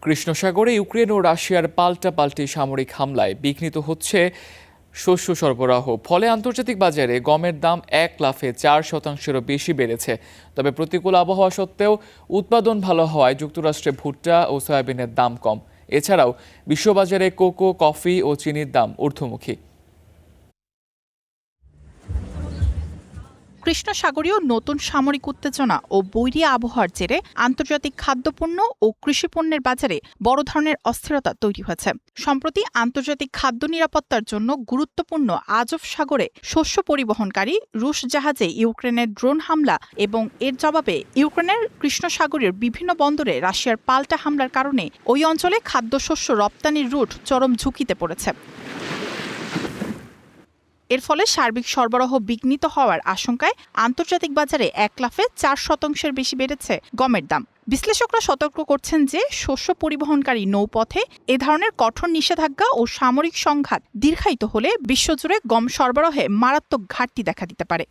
কৃষ্ণসাগরে Ukraine ও রাশিয়ার পাল্টাপাল্টি সামরিক হামলায় বিঘ্নিত হচ্ছে শস্য সরবরাহ। ফলে আন্তর্জাতিক বাজারে গমের দাম এক লাফে 4%-এরও বেশি বেড়েছে। তবে প্রতিকূল আবহাওয়া সত্ত্বেও উৎপাদন ভালো হওয়ায় যুক্তরাষ্ট্রে ভুট্টা ও সয়াবিনের দাম কম। এছাড়াও বিশ্ববাজারে কোকো, কফি ও চিনির দাম ঊর্ধ্বমুখী। কৃষ্ণসাগরীয় নতুন সামরিক উত্তেজনা ও বৈরী আবহাওয়ার জেরে আন্তর্জাতিক খাদ্যপণ্য ও কৃষিপণ্যের বাজারে বড় ধরনের অস্থিরতা তৈরি হয়েছে। সম্প্রতি আন্তর্জাতিক খাদ্য নিরাপত্তার জন্য গুরুত্বপূর্ণ আজভ সাগরে শস্য পরিবহনকারী রুশ জাহাজে ইউক্রেনের ড্রোন হামলা এবং এর জবাবে ইউক্রেনের কৃষ্ণসাগরের বিভিন্ন বন্দরে রাশিয়ার পাল্টা হামলার কারণে ওই অঞ্চলে খাদ্যশস্য রপ্তানির রুট চরম ঝুঁকিতে পড়েছে। এর ফলে সার্বিক সরবরাহ বিঘ্নিত হওয়ার আশঙ্কায় আন্তর্জাতিক বাজারে এক লাফে 4%-এর বেশি বেড়েছে গমের দাম। বিশ্লেষকরা সতর্ক করছেন যে শস্য পরিবহনকারী নৌপথে এ ধরনের কঠোর নিষেধাজ্ঞা ও সামরিক সংঘাত দীর্ঘায়িত হলে বিশ্বজুড়ে গম সরবরাহে মারাত্মক ঘাটতি দেখা দিতে পারে।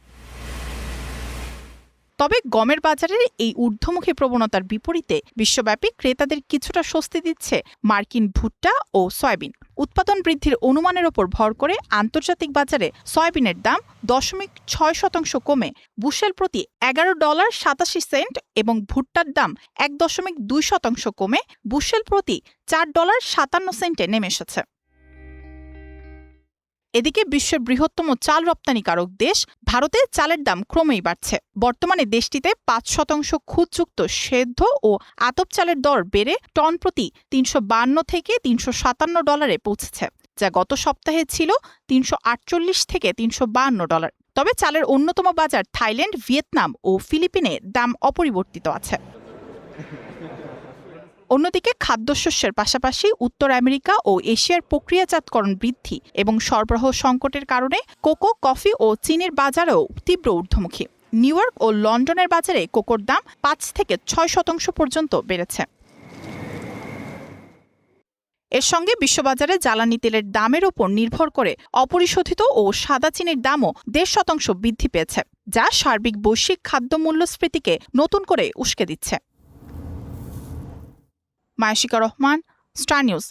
তবে গমের বাজারের এই ঊর্ধ্বমুখী প্রবণতার বিপরীতে বিশ্বব্যাপী ক্রেতাদের কিছুটা স্বস্তি দিচ্ছে মার্কিন ভুট্টা ও সয়াবিন। উৎপাদন বৃদ্ধির অনুমানের ওপর ভর করে আন্তর্জাতিক বাজারে সয়াবিনের দাম 0.6% কমে বুশেল প্রতি $11.87 এবং ভুট্টার দাম 1.2% কমে বুশেল প্রতি $4.57 নেমে এসেছে। এদিকে বিশ্বের বৃহত্তম চাল রপ্তানিকারক দেশ ভারতে চালের দাম ক্রমেই বাড়ছে। বর্তমানে দেশটিতে 5% খুদযুক্ত সেদ্ধ ও আতপ চালের দর বেড়ে টন প্রতি $352 থেকে $357 পৌঁছেছে, যা গত সপ্তাহে ছিল $348 থেকে $352। তবে চালের অন্যতম বাজার থাইল্যান্ড, ভিয়েতনাম ও ফিলিপিনে দাম অপরিবর্তিত আছে। অন্যদিকে খাদ্যশস্যের পাশাপাশি উত্তর আমেরিকা ও এশিয়ার প্রক্রিয়াজাতকরণ বৃদ্ধি এবং সরবরাহ সংকটের কারণে কোকো, কফি ও চিনির বাজারেও তীব্র ঊর্ধ্বমুখী। নিউ ইয়র্ক ও লন্ডনের বাজারে কোকোর দাম 5 থেকে 6% পর্যন্ত বেড়েছে। এর সঙ্গে বিশ্ববাজারে জ্বালানি তেলের দামের ওপর নির্ভর করে অপরিশোধিত ও সাদা চিনির দামও 1.5% বৃদ্ধি পেয়েছে, যা সার্বিক বৈশ্বিক খাদ্য মূল্যস্ফীতিকে নতুন করে উস্কে দিচ্ছে। মায়াশিকা রহমান, স্টার নিউজ।